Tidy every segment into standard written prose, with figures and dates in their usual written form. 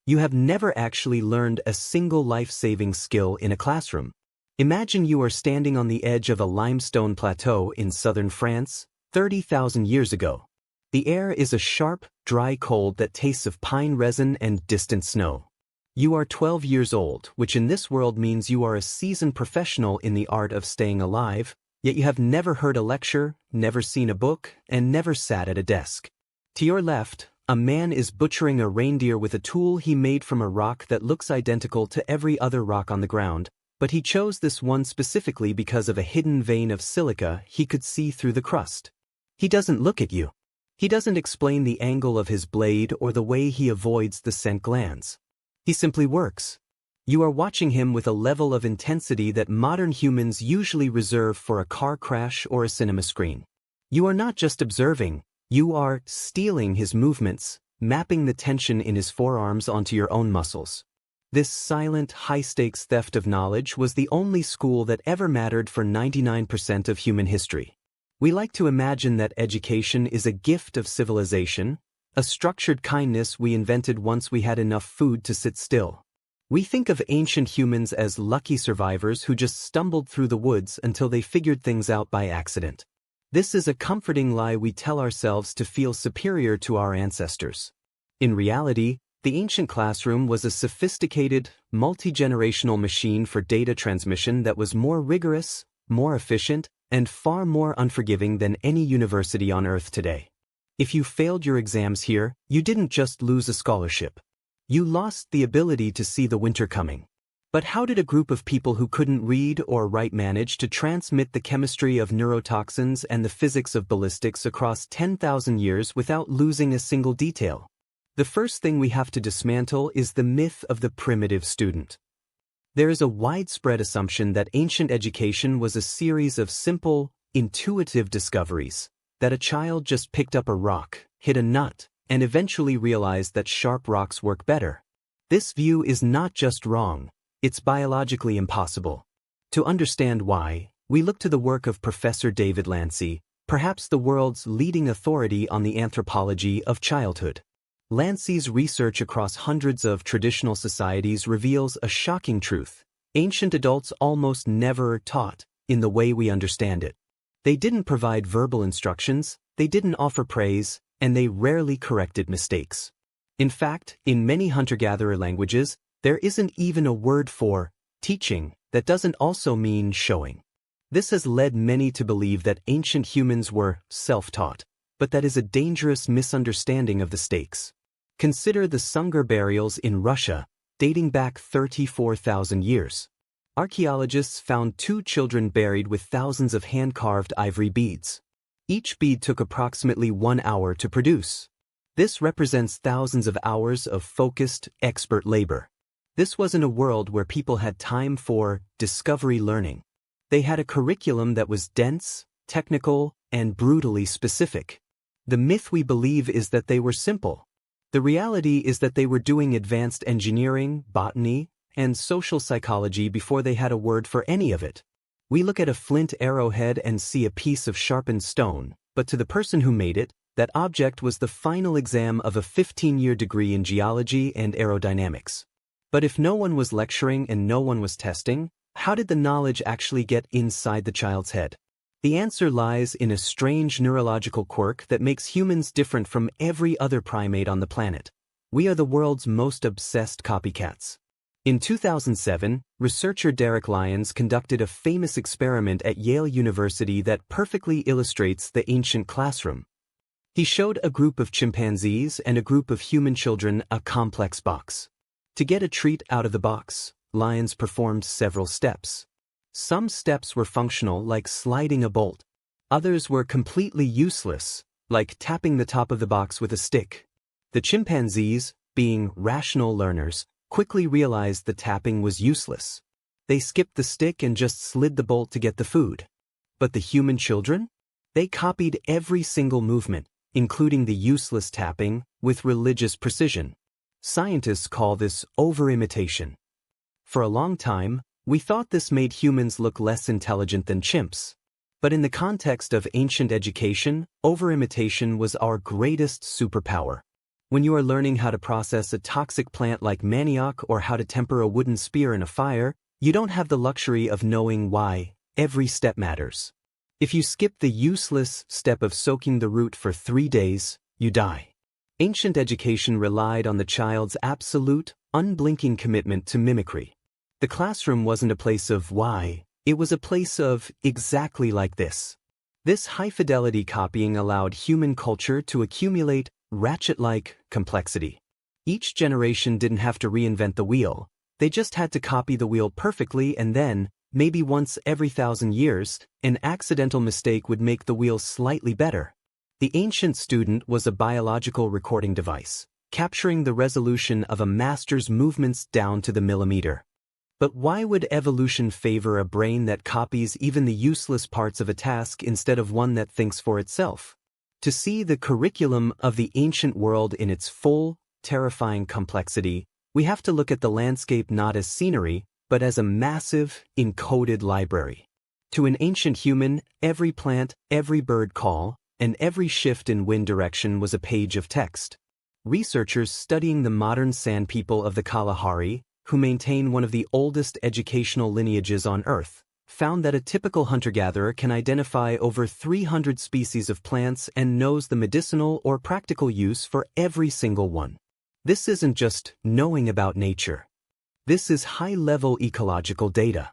You have never actually learned a single life-saving skill in a classroom. Imagine you are standing on the edge of a limestone plateau in southern France, 30,000 years ago. The air is a sharp, dry cold that tastes of pine resin and distant snow. You are 12 years old, which in this world means you are a seasoned professional in the art of staying alive, yet you have never heard a lecture, never seen a book, and never sat at a desk. To your left, a man is butchering a reindeer with a tool he made from a rock that looks identical to every other rock on the ground, but he chose this one specifically because of a hidden vein of silica he could see through the crust. He doesn't look at you. He doesn't explain the angle of his blade or the way he avoids the scent glands. He simply works. You are watching him with a level of intensity that modern humans usually reserve for a car crash or a cinema screen. You are not just observing, you are stealing his movements, mapping the tension in his forearms onto your own muscles. This silent, high-stakes theft of knowledge was the only school that ever mattered for 99% of human history. We like to imagine that education is a gift of civilization, a structured kindness we invented once we had enough food to sit still. We think of ancient humans as lucky survivors who just stumbled through the woods until they figured things out by accident. This is a comforting lie we tell ourselves to feel superior to our ancestors. In reality, the ancient classroom was a sophisticated, multi-generational machine for data transmission that was more rigorous, more efficient, and far more unforgiving than any university on Earth today. If you failed your exams here, you didn't just lose a scholarship. You lost the ability to see the winter coming. But how did a group of people who couldn't read or write manage to transmit the chemistry of neurotoxins and the physics of ballistics across 10,000 years without losing a single detail? The first thing we have to dismantle is the myth of the primitive student. There is a widespread assumption that ancient education was a series of simple, intuitive discoveries, that a child just picked up a rock, hit a nut, and eventually realized that sharp rocks work better. This view is not just wrong, it's biologically impossible. To understand why, we look to the work of Professor David Lancy, perhaps the world's leading authority on the anthropology of childhood. Lancy's research across hundreds of traditional societies reveals a shocking truth. Ancient adults almost never taught in the way we understand it. They didn't provide verbal instructions, they didn't offer praise, and they rarely corrected mistakes. In fact, in many hunter-gatherer languages, there isn't even a word for teaching that doesn't also mean showing. This has led many to believe that ancient humans were self-taught, but that is a dangerous misunderstanding of the stakes. Consider the Sungur burials in Russia, dating back 34,000 years. Archaeologists found 2 children buried with thousands of hand-carved ivory beads. Each bead took approximately 1 hour to produce. This represents thousands of hours of focused, expert labor. This wasn't a world where people had time for discovery learning. They had a curriculum that was dense, technical, and brutally specific. The myth we believe is that they were simple. The reality is that they were doing advanced engineering, botany, and social psychology before they had a word for any of it. We look at a flint arrowhead and see a piece of sharpened stone, but to the person who made it, that object was the final exam of a 15-year degree in geology and aerodynamics. But if no one was lecturing and no one was testing, how did the knowledge actually get inside the child's head? The answer lies in a strange neurological quirk that makes humans different from every other primate on the planet. We are the world's most obsessed copycats. In 2007, researcher Derek Lyons conducted a famous experiment at Yale University that perfectly illustrates the ancient classroom. He showed a group of chimpanzees and a group of human children a complex box. To get a treat out of the box, Lyons performed several steps. Some steps were functional, like sliding a bolt. Others were completely useless, like tapping the top of the box with a stick. The chimpanzees, being rational learners, quickly realized the tapping was useless. They skipped the stick and just slid the bolt to get the food. But the human children? They copied every single movement, including the useless tapping, with religious precision. Scientists call this over-imitation. For a long time, we thought this made humans look less intelligent than chimps. But in the context of ancient education, over-imitation was our greatest superpower. When you are learning how to process a toxic plant like manioc or how to temper a wooden spear in a fire, you don't have the luxury of knowing why. Every step matters. If you skip the useless step of soaking the root for 3 days, you die. Ancient education relied on the child's absolute, unblinking commitment to mimicry. The classroom wasn't a place of why, it was a place of exactly like this. This high-fidelity copying allowed human culture to accumulate ratchet-like complexity. Each generation didn't have to reinvent the wheel, they just had to copy the wheel perfectly, and then, maybe once every 1,000 years, an accidental mistake would make the wheel slightly better. The ancient student was a biological recording device, capturing the resolution of a master's movements down to the millimeter. But why would evolution favor a brain that copies even the useless parts of a task instead of one that thinks for itself? To see the curriculum of the ancient world in its full, terrifying complexity, we have to look at the landscape not as scenery, but as a massive, encoded library. To an ancient human, every plant, every bird call, and every shift in wind direction was a page of text. Researchers studying the modern San people of the Kalahari, who maintain one of the oldest educational lineages on Earth, found that a typical hunter-gatherer can identify over 300 species of plants and knows the medicinal or practical use for every single one. This isn't just knowing about nature. This is high-level ecological data.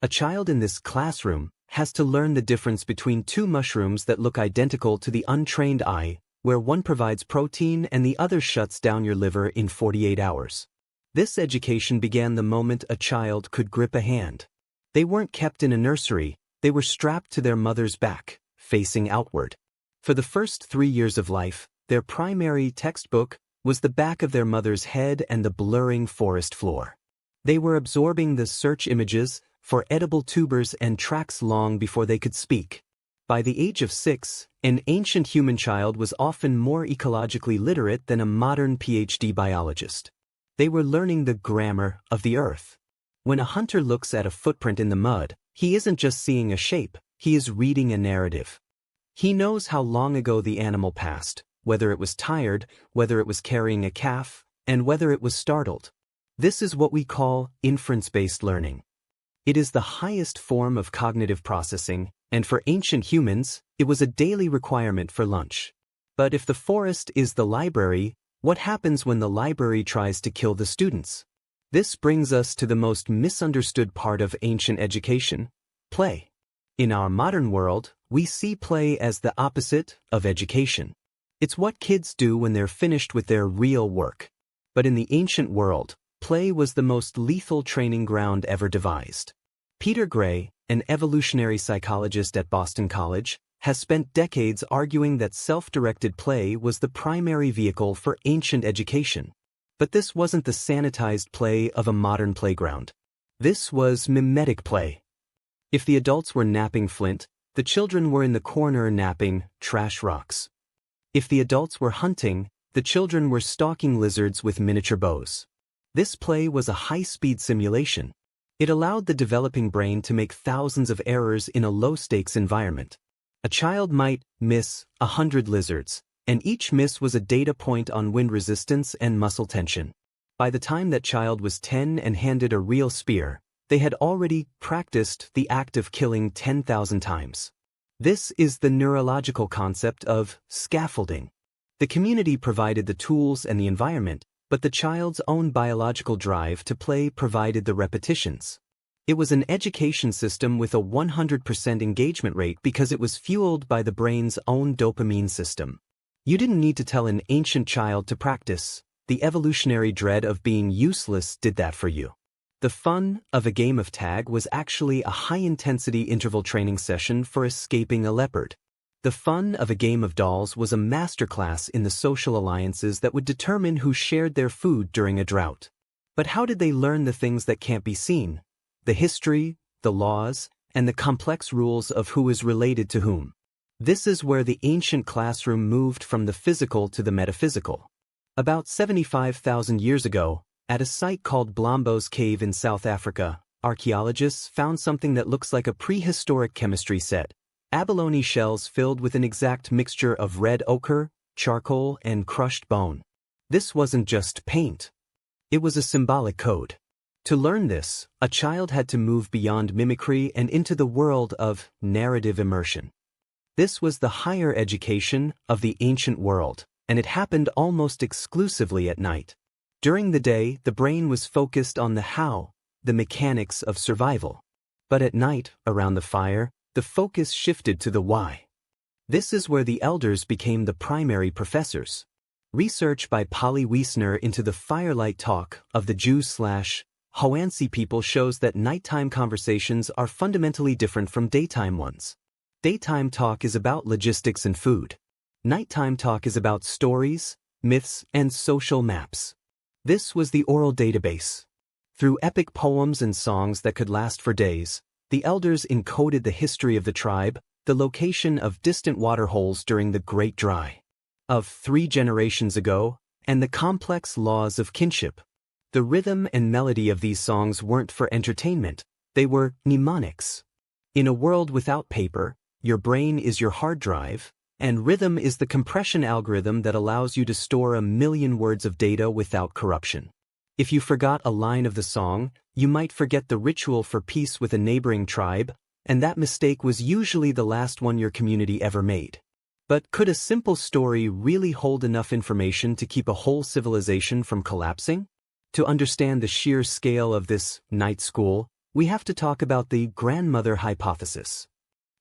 A child in this classroom has to learn the difference between two mushrooms that look identical to the untrained eye, where one provides protein and the other shuts down your liver in 48 hours. This education began the moment a child could grip a hand. They weren't kept in a nursery, they were strapped to their mother's back, facing outward. For the first 3 years of life, their primary textbook was the back of their mother's head and the blurring forest floor. They were absorbing the search images for edible tubers and tracks long before they could speak. By the age of 6, an ancient human child was often more ecologically literate than a modern PhD biologist. They were learning the grammar of the earth. When a hunter looks at a footprint in the mud, he isn't just seeing a shape, he is reading a narrative. He knows how long ago the animal passed, whether it was tired, whether it was carrying a calf, and whether it was startled. This is what we call inference-based learning. It is the highest form of cognitive processing, and for ancient humans, it was a daily requirement for lunch. But if the forest is the library, what happens when the library tries to kill the students? This brings us to the most misunderstood part of ancient education: play. In our modern world, we see play as the opposite of education. It's what kids do when they're finished with their real work. But in the ancient world, play was the most lethal training ground ever devised. Peter Gray, an evolutionary psychologist at Boston College, has spent decades arguing that self-directed play was the primary vehicle for ancient education. But this wasn't the sanitized play of a modern playground. This was mimetic play. If the adults were napping flint, the children were in the corner napping trash rocks. If the adults were hunting, the children were stalking lizards with miniature bows. This play was a high-speed simulation. It allowed the developing brain to make thousands of errors in a low-stakes environment. A child might miss 100 lizards, and each miss was a data point on wind resistance and muscle tension. By the time that child was 10 and handed a real spear, they had already practiced the act of killing 10,000 times. This is the neurological concept of scaffolding. The community provided the tools and the environment, but the child's own biological drive to play provided the repetitions. It was an education system with a 100% engagement rate because it was fueled by the brain's own dopamine system. You didn't need to tell an ancient child to practice. The evolutionary dread of being useless did that for you. The fun of a game of tag was actually a high-intensity interval training session for escaping a leopard. The fun of a game of dolls was a masterclass in the social alliances that would determine who shared their food during a drought. But how did they learn the things that can't be seen? The history, the laws, and the complex rules of who is related to whom. This is where the ancient classroom moved from the physical to the metaphysical. About 75,000 years ago, at a site called Blombos Cave in South Africa, archaeologists found something that looks like a prehistoric chemistry set: abalone shells filled with an exact mixture of red ochre, charcoal, and crushed bone. This wasn't just paint. It was a symbolic code. To learn this, a child had to move beyond mimicry and into the world of narrative immersion. This was the higher education of the ancient world, and it happened almost exclusively at night. During the day, the brain was focused on the how, the mechanics of survival. But at night, around the fire, the focus shifted to the why. This is where the elders became the primary professors. Research by Polly Wiesner into the firelight talk of the Jew/Hoansi people shows that nighttime conversations are fundamentally different from daytime ones. Daytime talk is about logistics and food. Nighttime talk is about stories, myths, and social maps. This was the oral database. Through epic poems and songs that could last for days, the elders encoded the history of the tribe, the location of distant waterholes during the Great Dry, of 3 generations ago, and the complex laws of kinship. The rhythm and melody of these songs weren't for entertainment, they were mnemonics. In a world without paper, your brain is your hard drive, and rhythm is the compression algorithm that allows you to store 1,000,000 words of data without corruption. If you forgot a line of the song, you might forget the ritual for peace with a neighboring tribe, and that mistake was usually the last one your community ever made. But could a simple story really hold enough information to keep a whole civilization from collapsing? To understand the sheer scale of this night school, we have to talk about the grandmother hypothesis.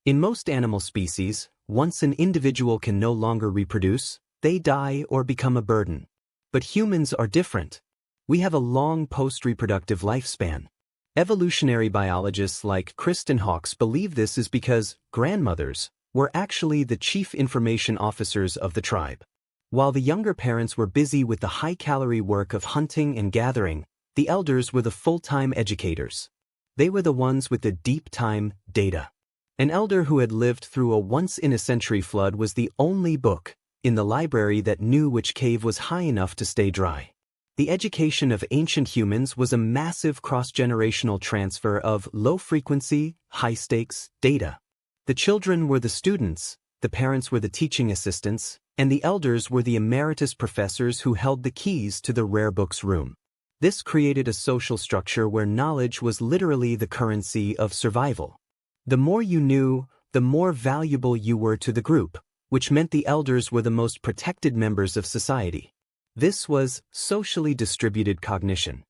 In most animal species, once an individual can no longer reproduce, they die or become a burden. But humans are different. We have a long post-reproductive lifespan. Evolutionary biologists like Kristen Hawkes believe this is because grandmothers were actually the chief information officers of the tribe. While the younger parents were busy with the high-calorie work of hunting and gathering, the elders were the full-time educators. They were the ones with the deep-time data. An elder who had lived through a once-in-a-century flood was the only book in the library that knew which cave was high enough to stay dry. The education of ancient humans was a massive cross-generational transfer of low-frequency, high-stakes data. The children were the students, the parents were the teaching assistants, and the elders were the emeritus professors who held the keys to the rare books room. This created a social structure where knowledge was literally the currency of survival. The more you knew, the more valuable you were to the group, which meant the elders were the most protected members of society. This was socially distributed cognition.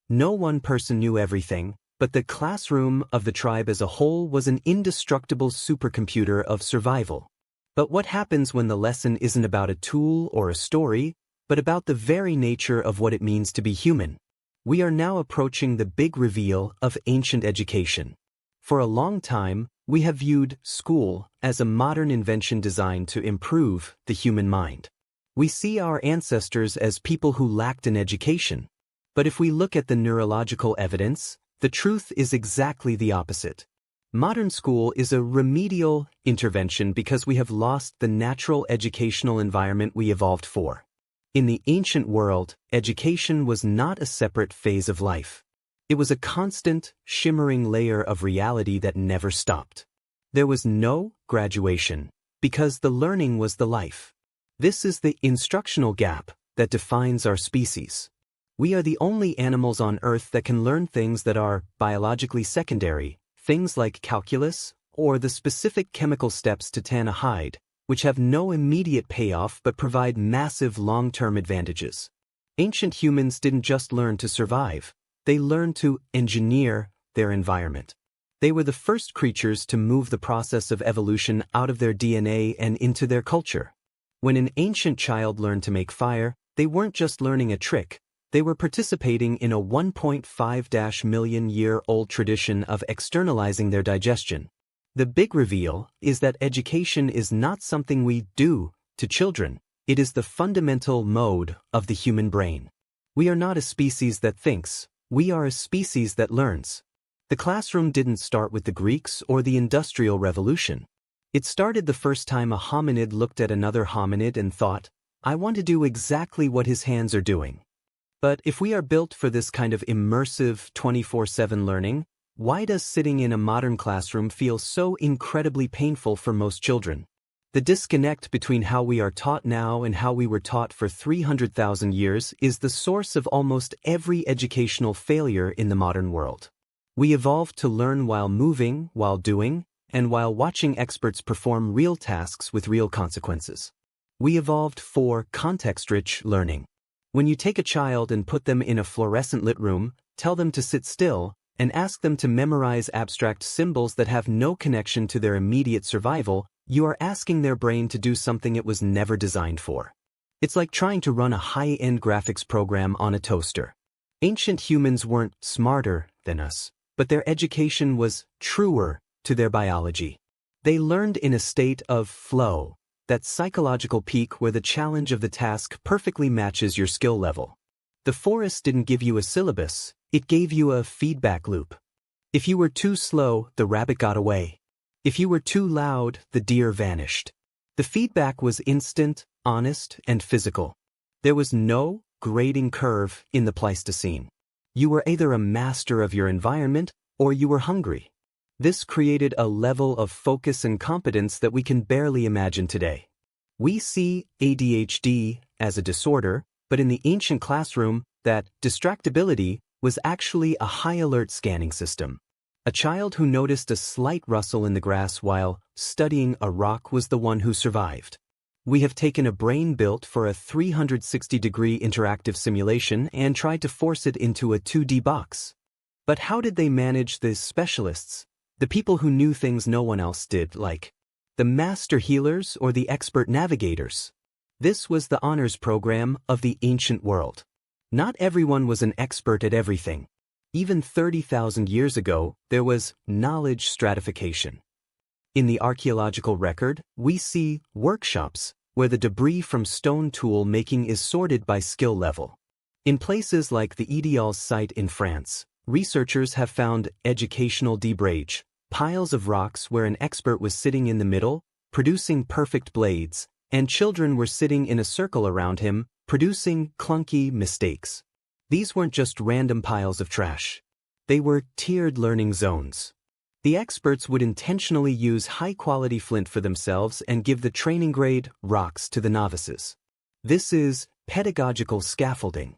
No one person knew everything, but the classroom of the tribe as a whole was an indestructible supercomputer of survival. But what happens when the lesson isn't about a tool or a story, but about the very nature of what it means to be human? We are now approaching the big reveal of ancient education. For a long time, we have viewed school as a modern invention designed to improve the human mind. We see our ancestors as people who lacked an education. But if we look at the neurological evidence, the truth is exactly the opposite. Modern school is a remedial intervention because we have lost the natural educational environment we evolved for. In the ancient world, education was not a separate phase of life. It was a constant, shimmering layer of reality that never stopped. There was no graduation, because the learning was the life. This is the instructional gap that defines our species. We are the only animals on Earth that can learn things that are biologically secondary, things like calculus, or the specific chemical steps to tan a hide, which have no immediate payoff but provide massive long-term advantages. Ancient humans didn't just learn to survive. They learned to engineer their environment. They were the first creatures to move the process of evolution out of their DNA and into their culture. When an ancient child learned to make fire, they weren't just learning a trick, they were participating in a 1.5 million-year-old tradition of externalizing their digestion. The big reveal is that education is not something we do to children, it is the fundamental mode of the human brain. We are not a species that thinks. We are a species that learns. The classroom didn't start with the Greeks or the Industrial Revolution. It started the first time a hominid looked at another hominid and thought, I want to do exactly what his hands are doing. But if we are built for this kind of immersive 24/7 learning, why does sitting in a modern classroom feel so incredibly painful for most children? The disconnect between how we are taught now and how we were taught for 300,000 years is the source of almost every educational failure in the modern world. We evolved to learn while moving, while doing, and while watching experts perform real tasks with real consequences. We evolved for context-rich learning. When you take a child and put them in a fluorescent-lit room, tell them to sit still, and ask them to memorize abstract symbols that have no connection to their immediate survival, you are asking their brain to do something it was never designed for. It's like trying to run a high-end graphics program on a toaster. Ancient humans weren't smarter than us, but their education was truer to their biology. They learned in a state of flow, that psychological peak where the challenge of the task perfectly matches your skill level. The forest didn't give you a syllabus, it gave you a feedback loop. If you were too slow, the rabbit got away. If you were too loud, the deer vanished. The feedback was instant, honest, and physical. There was no grading curve in the Pleistocene. You were either a master of your environment or you were hungry. This created a level of focus and competence that we can barely imagine today. We see ADHD as a disorder, but in the ancient classroom, that distractibility was actually a high-alert scanning system. A child who noticed a slight rustle in the grass while studying a rock was the one who survived. We have taken a brain built for a 360-degree interactive simulation and tried to force it into a 2D box. But how did they manage the specialists, the people who knew things no one else did, like the master healers or the expert navigators? This was the honors program of the ancient world. Not everyone was an expert at everything. Even 30,000 years ago, there was knowledge stratification. In the archaeological record, we see workshops where the debris from stone tool making is sorted by skill level. In places like the Ideals site in France, researchers have found educational debrage, piles of rocks where an expert was sitting in the middle, producing perfect blades, and children were sitting in a circle around him, producing clunky mistakes. These weren't just random piles of trash. They were tiered learning zones. The experts would intentionally use high-quality flint for themselves and give the training grade rocks to the novices. This is pedagogical scaffolding.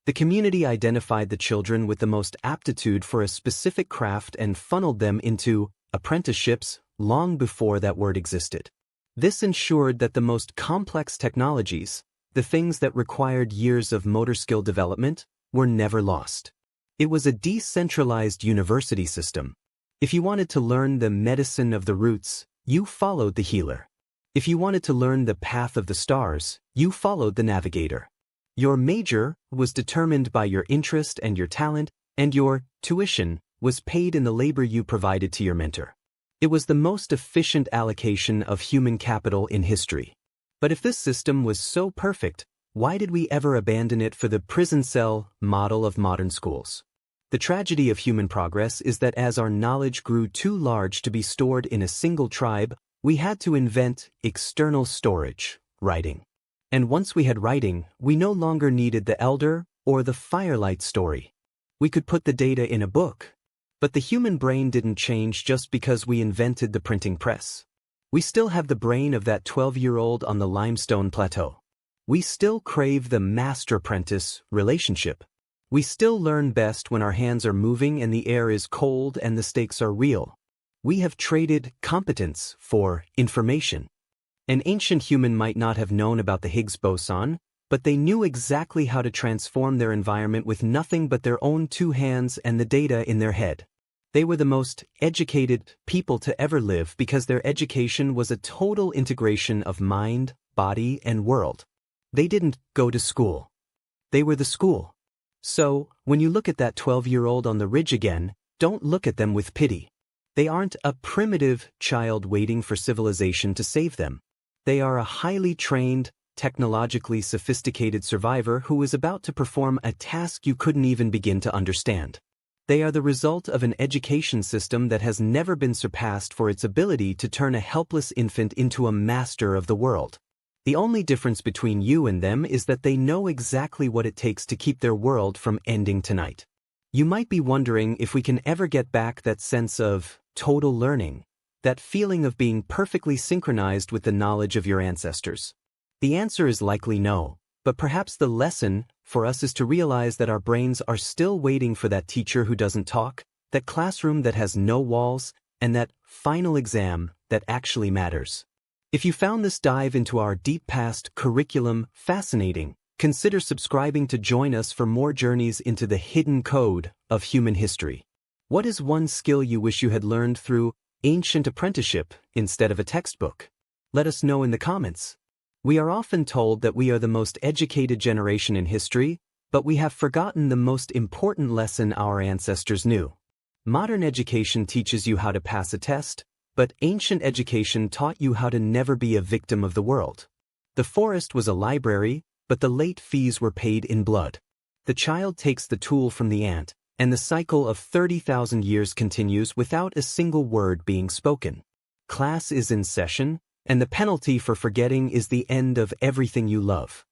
The community identified the children with the most aptitude for a specific craft and funneled them into apprenticeships long before that word existed. This ensured that the most complex technologies, the things that required years of motor skill development, were never lost. It was a decentralized university system. If you wanted to learn the medicine of the roots, you followed the healer. If you wanted to learn the path of the stars, you followed the navigator. Your major was determined by your interest and your talent, and your tuition was paid in the labor you provided to your mentor. It was the most efficient allocation of human capital in history. But if this system was so perfect, why did we ever abandon it for the prison cell model of modern schools? The tragedy of human progress is that as our knowledge grew too large to be stored in a single tribe, we had to invent external storage, writing. And once we had writing, we no longer needed the elder or the firelight story. We could put the data in a book. But the human brain didn't change just because we invented the printing press. We still have the brain of that 12-year-old on the limestone plateau. We still crave the master-apprentice relationship. We still learn best when our hands are moving and the air is cold and the stakes are real. We have traded competence for information. An ancient human might not have known about the Higgs boson, but they knew exactly how to transform their environment with nothing but their own two hands and the data in their head. They were the most educated people to ever live because their education was a total integration of mind, body, and world. They didn't go to school. They were the school. So, when you look at that 12-year-old on the ridge again, don't look at them with pity. They aren't a primitive child waiting for civilization to save them. They are a highly trained, technologically sophisticated survivor who is about to perform a task you couldn't even begin to understand. They are the result of an education system that has never been surpassed for its ability to turn a helpless infant into a master of the world. The only difference between you and them is that they know exactly what it takes to keep their world from ending tonight. You might be wondering if we can ever get back that sense of total learning. that feeling of being perfectly synchronized with the knowledge of your ancestors? The answer is likely no, but perhaps the lesson for us is to realize that our brains are still waiting for that teacher who doesn't talk, that classroom that has no walls, and that final exam that actually matters. If you found this dive into our deep past curriculum fascinating, consider subscribing to join us for more journeys into the hidden code of human history. What is one skill you wish you had learned through ancient apprenticeship instead of a textbook? Let us know in the comments. We are often told that we are the most educated generation in history, but we have forgotten the most important lesson our ancestors knew. Modern education teaches you how to pass a test, but ancient education taught you how to never be a victim of the world. The forest was a library, but the late fees were paid in blood. The child takes the tool from the ant, and the cycle of 30,000 years continues without a single word being spoken. Class is in session, and the penalty for forgetting is the end of everything you love.